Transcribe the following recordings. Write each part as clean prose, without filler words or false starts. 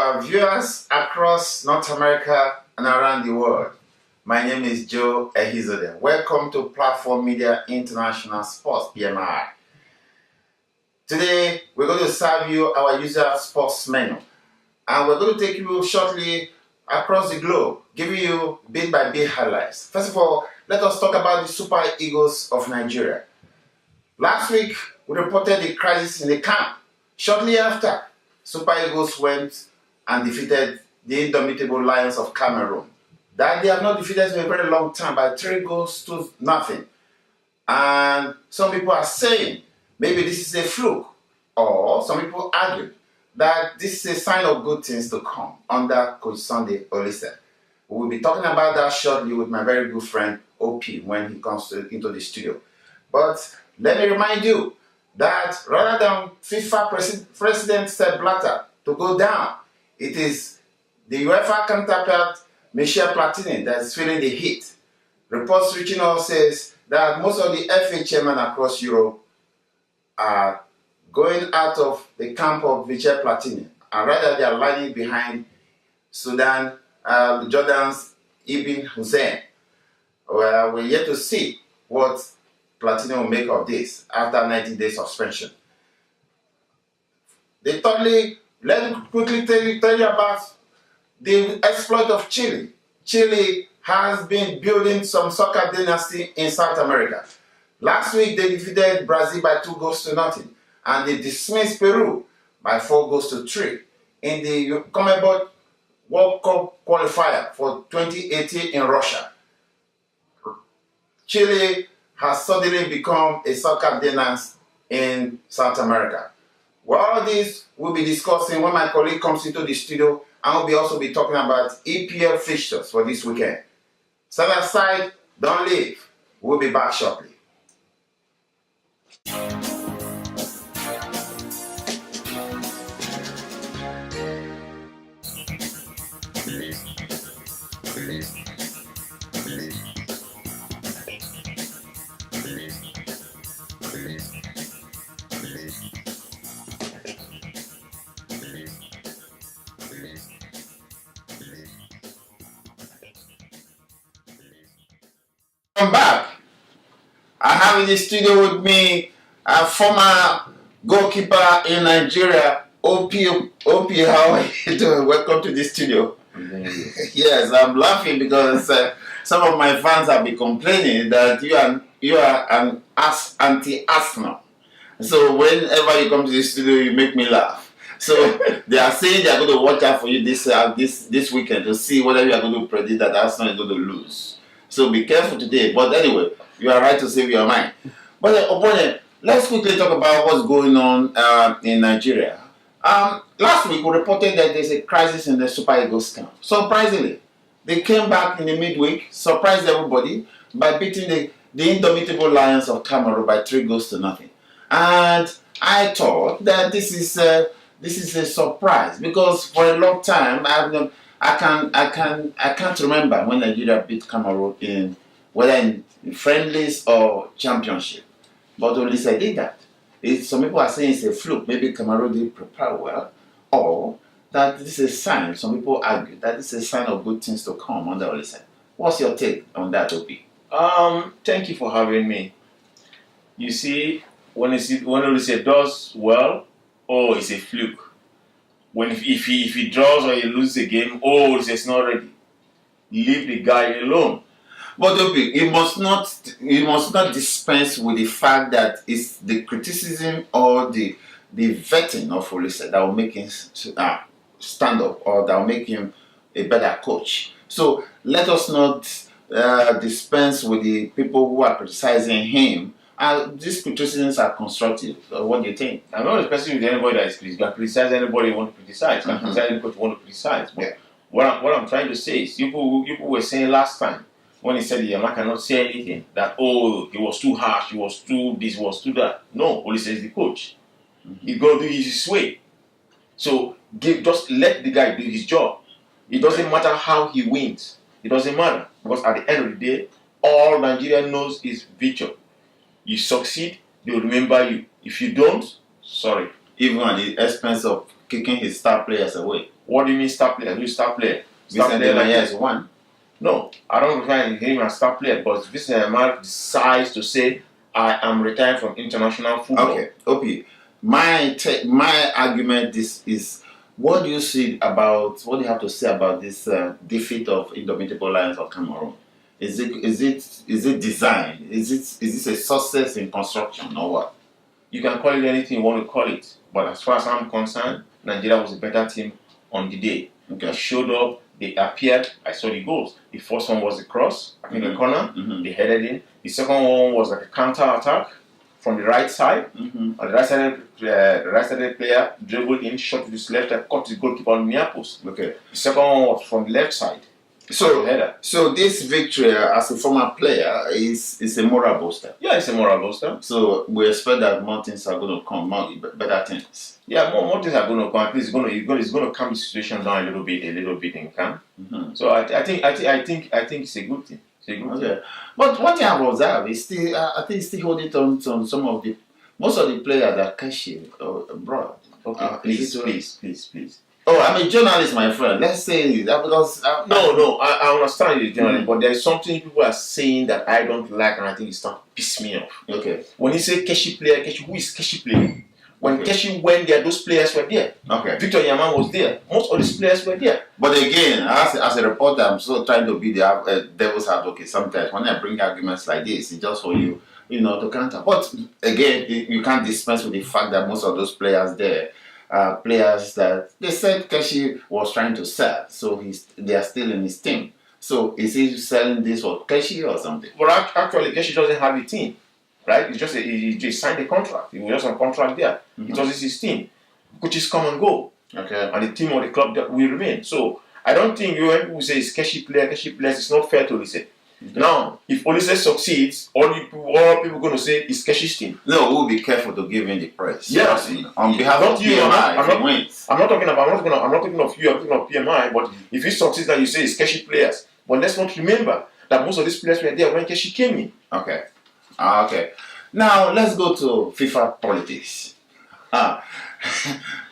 our viewers across North America and around the world, my name is Joe Ehizode. Welcome to Platform Media International Sports, PMI. Today, we're going to serve you our usual sports menu. And we're going to take you shortly across the globe, giving you bit-by-bit highlights. First of all, let us talk about the Super Eagles of Nigeria. Last week, we reported the crisis in the camp. Shortly after, Super Eagles went and defeated the indomitable Lions of Cameroon. That they have not defeated in a very long time by 3-0. And some people are saying maybe this is a fluke, or some people argue that this is a sign of good things to come under Coach Sunday Oliseh. We will be talking about that shortly with my very good friend OP when he comes into the studio. But let me remind you that rather than FIFA President Sepp Blatter to go down, it is the UEFA counterpart Michel Platini that is feeling the heat. Reports reaching us says that most of the FA chairmen across Europe are going out of the camp of Michel Platini, and rather they are lining behind Sudan, Jordan's Ibn Hussein. Well, we're yet to see what Platini will make of this after 90 days suspension. Let me quickly tell you about the exploit of Chile. Chile has been building some soccer dynasty in South America. Last week, they defeated Brazil by 2-0, and they dismissed Peru by 4-3 in the CONMEBOL World Cup qualifier for 2018 in Russia. Chile has suddenly become a soccer dynasty in South America. Well, all this we'll be discussing when my colleague comes into the studio, and we'll also be talking about EPL fixtures for this weekend. Stand aside, don't leave. We'll be back shortly. I'm back. I have in the studio with me a former goalkeeper in Nigeria, OP. OP, how are you doing? Welcome to the studio. Yes, I'm laughing because some of my fans have been complaining that you are an anti-Arsenal. So whenever you come to the studio, you make me laugh. So they are saying they are going to watch out for you this weekend to see whether you are going to predict that Arsenal is going to lose. So be careful today. But anyway, you are right to save your mind. But opponent, let's quickly talk about what's going on in Nigeria. Last week we reported that there's a crisis in the Super Eagles camp. Surprisingly, they came back in the midweek, surprised everybody by beating the indomitable Lions of Cameroon by 3-0. And I thought that this is a surprise because for a long time I can't remember when Nigeria beat Cameroon whether in friendlies or championship. But Oliseh did that. Some people are saying it's a fluke. Maybe Cameroon didn't prepare well, or that this is a sign. Some people argue that this is a sign of good things to come under Oliseh. What's your take on that, Obi? Thank you for having me. You see, when Oliseh does well, it's a fluke. If he draws or he loses a game, it's not ready. Leave the guy alone. But Obi, he must not dispense with the fact that it's the criticism or the vetting of Oliseh that will make him stand up, or that will make him a better coach. So let us not dispense with the people who are criticizing him. These criticisms are constructive. What do you think? I'm not discussing with anybody that is criticizing. You can criticize anybody you want to criticize. You can criticize anybody you want to criticize. But what I'm trying to say is, people were saying last time when he said Yama cannot say anything that he was too harsh, he was too this, he was too that. No, Oliseh is the coach. He's going to do his way. So just let the guy do his job. It doesn't matter how he wins. It doesn't matter, because at the end of the day, all Nigeria knows is victory. You succeed, they'll remember you. If you don't, sorry, even at the expense of kicking his star players away. What do you mean star player? Who's star player? Vincent Denayer is one. No, I don't find him as star player, but Vincent Denayer decides to say, I am retired from international football. Okay, okay. My argument is what do you have to say about this defeat of Indomitable Lions of Cameroon? Is it design? Is this a success in construction or what? You can call it anything you want to call it, but as far as I'm concerned, Nigeria was a better team on the day. Okay. They showed up, they appeared, I saw the goals. The first one was a cross, I think the corner, they headed in. The second one was like a counter attack from the right side. On the right side player dribbled in, shot to his left, and caught the goalkeeper on the near post. Okay. The second one was from the left side. So this victory as a former player is a moral booster. Yeah, it's a moral booster. So we expect that more things are going to come, more better things. Yeah, more things are going to come. At least it's going to calm the situation down a little bit in camp. So I think it's a good thing. It's a good thing. But one thing I've observed is still I think still holding on to some of the most of the players that Keshi abroad. Okay, please. Oh, I'm a journalist, my friend. Let's say that because no, I understand you're a journalist, but there's something people are saying that I don't like, and I think it's starting to piss me off. Okay. When you say Keshi player, who is Keshi player? When Keshi went there, those players were there. Okay. Victor Yaman was there. Most of these players were there. But again, as a reporter, I'm still trying to be the devil's advocate sometimes. When I bring arguments like this, it's just for you to counter. But again, you can't dispense with the fact that most of those players there are players that they said Keshi was trying to sell. So they are still in his team. So is he selling this for Keshi or something? But actually, Keshi doesn't have a team. Right? He just signed a contract. He was just on contract there. It was his team. Coaches come and go. Okay. And the team or the club that will remain. So I don't think when people say it's Keshi players, it's not fair to listen. Now, if Olise succeeds, all people are going to say is Keshi's team. No, we'll be careful to give him the praise. Yes. On behalf of PMI, if he wins. I'm not talking of you, I'm talking of PMI, but if he succeeds, then you say it's Keshi players. But let's not remember that most of these players were there when Keshi came in. Okay. Okay. Now let's go to FIFA politics.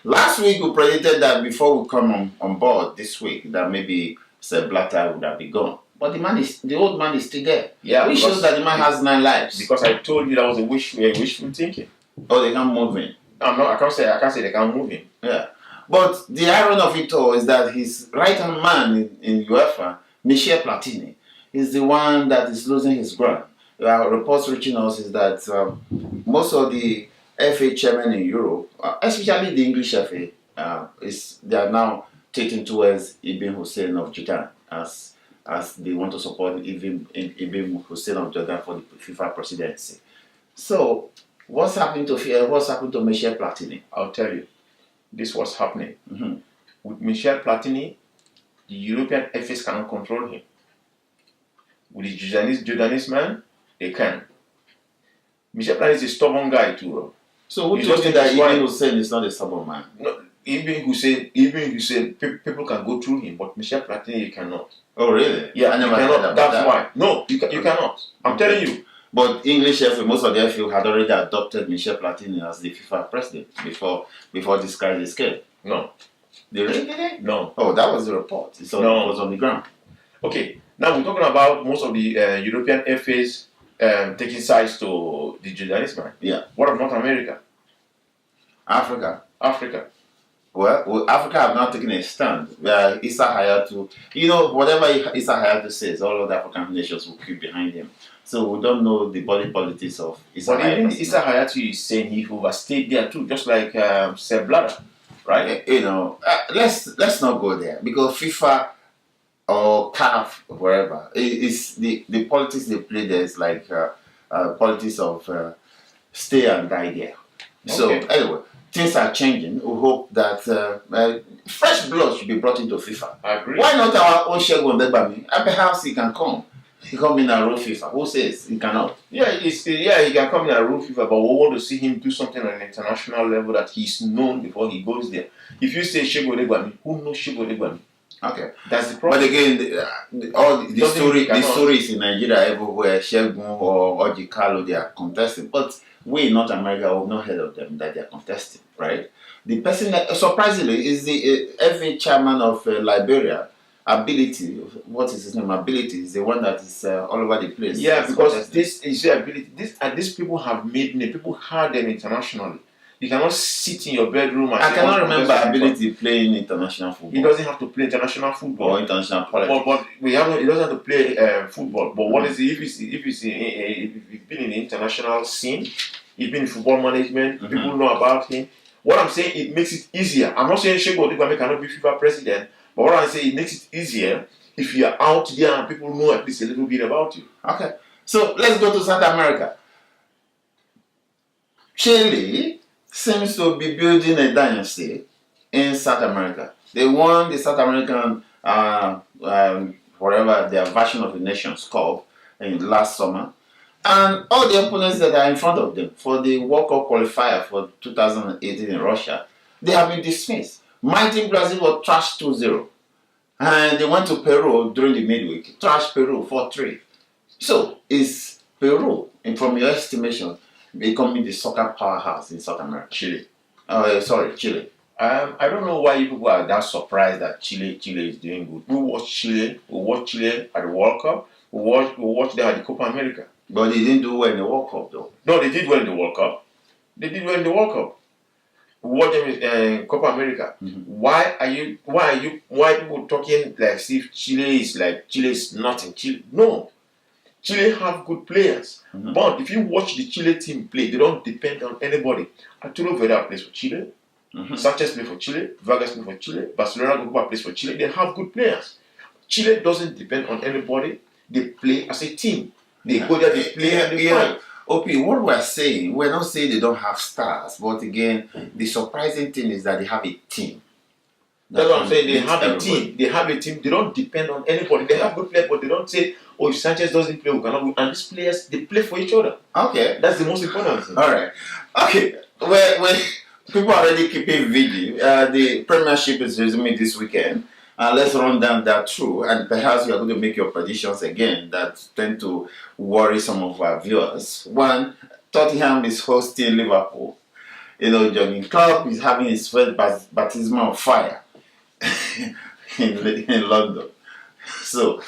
Last week we predicted that before we come on board this week that maybe Sepp Blatter would have been gone. But the old man is still there. Yeah, which shows that the man has 9 lives. Because I told you that was a wishful thinking. Oh, they can't move him. I can't say they can't move him. Yeah. But the irony of it all is that his right-hand man in UEFA, Michel Platini, is the one that is losing his ground. Reports reaching us is that most of the FA chairmen in Europe, especially the English FA, they are now taking towards Ibn Hussein of Jordan as they want to support Ibn Hussein of Jordan for the FIFA presidency. So, what's happening to Michel Platini? I'll tell you. This was happening. With Michel Platini, the European FAs cannot control him. With the Jordanese man, they can. Michel Platini is a stubborn guy too. So would you think that Ibn Hussein is not a stubborn man? No, Ibn Hussein, people can go through him, but Michel Platini, you cannot. Oh really? Yeah, I never cannot. That's why. No, you cannot. I'm telling you. But English FA, most of the FA had already adopted Michel Platini as the FIFA president before this crisis came. No. They really did it? No. Oh, that was the report. It was on the ground. Okay. Now we're talking about most of the European FAs taking sides to the Jordanese man. Yeah. What of North America? Africa. Well, Africa have not taken a stand. Issa Hayatou, whatever Issa Hayatou says, all of the African nations will keep behind him. So we don't know the body politics of Issa Hayatou. But even Issa Hayatou is saying he overstayed there too, just like Sepp Blatter, right? Let's not go there because FIFA or CAF or wherever is the politics they play there is like politics of stay and die there. Okay. So anyway, things are changing. We hope that fresh blood should be brought into FIFA. I agree. Why not our own Segun Odegbami? Perhaps he can come. He come in and rule FIFA. Who says he cannot? Yeah, he can come in and rule FIFA, but we want to see him do something on an international level that he's known before he goes there. If you say Segun Odegbami, who knows Segun Odegbami? Okay, that's the problem. But again, the stories in Nigeria everywhere, Segun or Oji Kalu, they are contesting. But we in North America have not heard of them that they are contesting, right? The person that surprisingly is the FA chairman of Liberia. Ability, what is his name? Ability is the one that is all over the place. Yeah, It's because contesting. this is your ability. These people have made name. People heard them internationally. You cannot sit in your bedroom and I say, cannot "Oh, remember because Ability playing international football. he doesn't have to play international football Or international politics. But we have he doesn't have to play football. But what is it if he's been in the international scene, he's been in football management, people know about him. What I'm saying, it makes it easier. I'm not saying Sheikh Odugame cannot be FIFA president, but what I'm saying, it makes it easier if you are out there and people know at least a little bit about you. Okay, so let's go to South America. Chile seems to be building a dynasty in South America. They won the South American, whatever their version of the Nations Cup in last summer. And all the opponents that are in front of them for the World Cup qualifier for 2018 in Russia, they have been dismissed. Mighty Brazil was trashed 2-0. And they went to Peru during the midweek, trashed Peru 4-3. So, is Peru, and from your estimation, becoming the soccer powerhouse in South America? Chile. Chile. I don't know why you people are that surprised that Chile is doing good. We watch Chile at the World Cup. We watch them at the Copa America. But they didn't do well in the World Cup, though. No, they did well in the World Cup. We watch them in Copa America. Why people talking like as if Chile is nothing? Chile, no. Chile have good players. But if you watch the Chile team play, they don't depend on anybody. Arturo Vidal plays for Chile. Sanchez plays for Chile. Vargas plays for Chile. Barcelona plays for Chile. They have good players. Chile doesn't depend on anybody. They play as a team. They go there, they play, and they fight. OP, what we're saying, we're not saying they don't have stars, but again, the surprising thing is that they have a team. That's what I'm saying. They have a team. They have a team. They don't depend on anybody. They have good players, but they don't say, "Oh, if Sanchez doesn't play, we cannot win." And these players, they play for each other. Okay, that's the most important thing. All right. Okay, well, people are already keeping video. The Premiership is resuming this weekend. Let's run down that through, and perhaps you are going to make your predictions again that tend to worry some of our viewers. One, Tottenham is hosting Liverpool. Jurgen Klopp is having his first baptism of fire in London. So,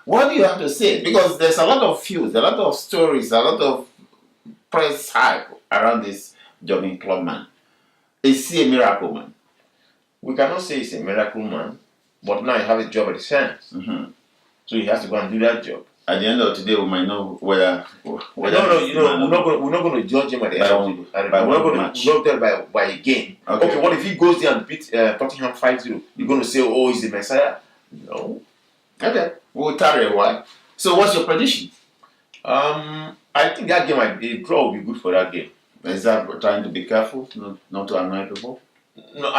what do you have to say? Because there's a lot of views, a lot of stories, a lot of press hype around this Jurgen Klopp man. Is he a miracle man? We cannot say he's a miracle man, but now he has a job at his hands. So he has to go and do that job. At the end of today, we might know whether we're not going to judge him at the end of the day. We're not going to judge him by a game. Okay, what if he goes there and beats Tottenham 5-0? You're going to say, "Oh, he's the Messiah"? No. Okay, we'll tarry a while. So, what's your prediction? I think that game, a draw will be good for that game. Is that trying to be careful, not to annoy people? No,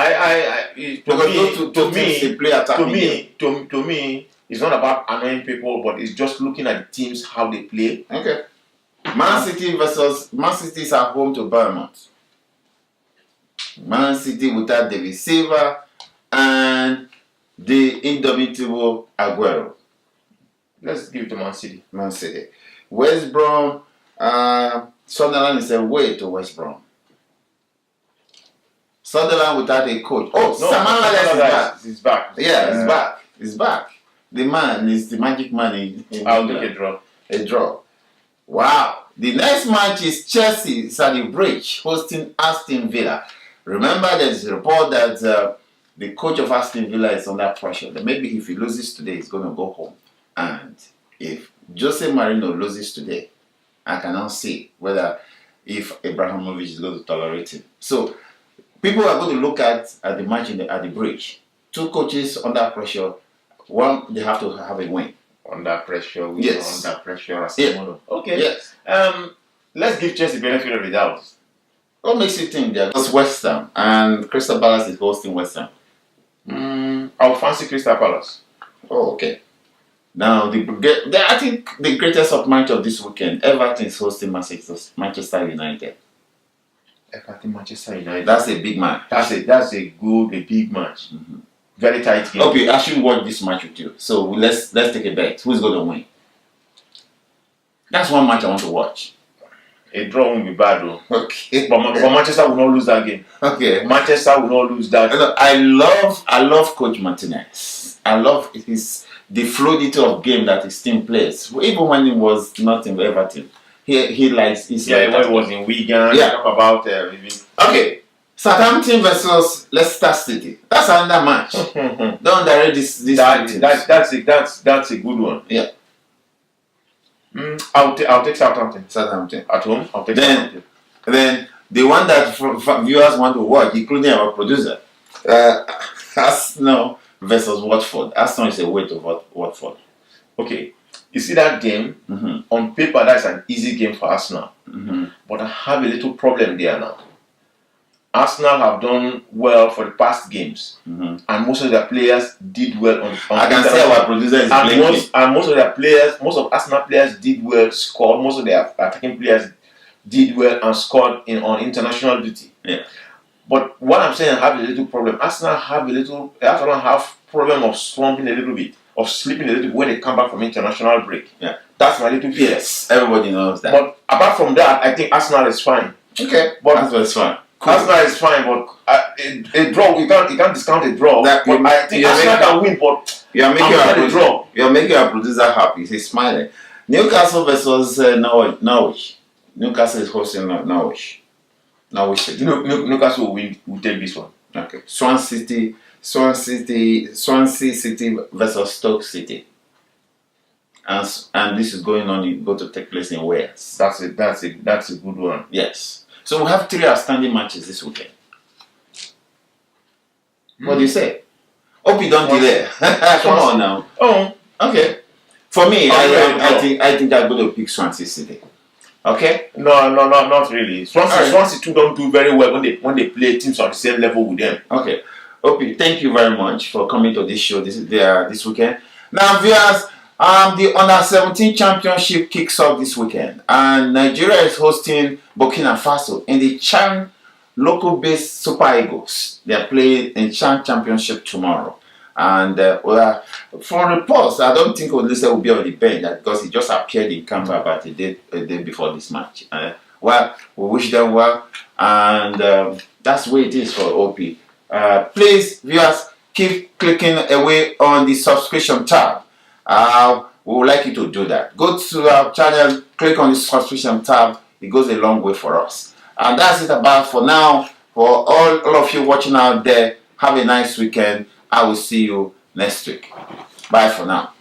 to me, it's not about annoying people, but it's just looking at the teams, how they play. Okay. Man City is at home to Bournemouth. Man City without David Silva and the indomitable Aguero. Let's give it to Man City. Man City. West Brom, Sunderland is away to West Brom. Sunderland without a coach. Oh, no, Sam is back. Yeah, he's back. He's back. The man is the magic man in I'll take a draw. A draw. Wow. The next match is Chelsea at the Bridge hosting Aston Villa. Remember, there's a report that the coach of Aston Villa is under pressure. That maybe if he loses today, he's going to go home. And if Jose Mourinho loses today, I cannot see whether if Abramovich is going to tolerate him. So, people are going to look at the match at the Bridge. Two coaches under pressure. One, they have to have a win. Under pressure. Yes. Under pressure. Yeah. Okay. Yes. Let's give Chelsea the benefit of the doubt. What makes you think that? It's West Ham and Crystal Palace is hosting West Ham. I'll fancy Crystal Palace. Oh, okay. Now, I think the greatest of match of this weekend, Everton is hosting Manchester United. Everton, Manchester United. That's a big match. That's a big match. Very tight game. Okay, I should watch this match with you. So let's take a bet. Who's going to win? That's one match I want to watch. A draw won't be bad though. Okay. But Manchester will not lose that game. Okay. Manchester will not lose that. I love Coach Martinez. I love the fluidity of game that his team plays. Even when he was not in Everton, he likes his. Yeah, when he was in Wigan. Yeah. Talk about Okay. Southampton versus Leicester City. That's another match. Don't underrate this. That's a good one. Yeah. I'll take Southampton. Southampton At home, I'll take Southampton. Then the one that viewers want to watch, including our producer, Arsenal versus Watford. Arsenal is away to Watford. Okay, you see that game? On paper, that's an easy game for Arsenal. But I have a little problem there now. Arsenal have done well for the past games, and most of their players did well on I can say our producer is blinking. And most of their players, most of Arsenal players did well, scored. Most of their attacking players did well and scored on international duty. Yeah. But what I'm saying, I have a little problem. Arsenal have problem of slumping a little bit, of sleeping a little bit when they come back from international break. Yeah. That's my little fear. Yes, everybody knows that. But apart from that, I think Arsenal is fine. Okay, but Arsenal is fine. Cool. Arsenal is fine, but a draw, you can't discount a draw. But I think Arsenal can win, but you're making our producer happy. He's smiling. Newcastle versus Norwich. Newcastle is hosting Norwich. Norwich City. Newcastle will take this one. Okay. Swansea City versus Stoke City. And this is going to take place in Wales. That's a good one. Yes. So we have 3 outstanding matches this weekend. What do you say? Hope you don't delay. Come on now. Oh, okay. For me, I think I'm going to pick Swansea City. Okay? No, not really. Swansea too don't do very well when they play teams on the same level with them. Okay. Opie, thank you very much for coming to this show this weekend. Now, viewers, the Under-17 Championship kicks off this weekend, and Nigeria is hosting Burkina Faso in the Chan local-based Super Eagles. They are playing in Chan Championship tomorrow. And for reports, I don't think Olise will be on the bench because he just appeared in camp about a day before this match. Well, we wish them well, and that's the way it is for OP. Please, viewers, keep clicking away on the subscription tab. We would like you to do that. Go to our channel, click on the subscription tab. It goes a long way for us. And that's it about for now. For all of you watching out there, have a nice weekend. I will see you next week. Bye for now.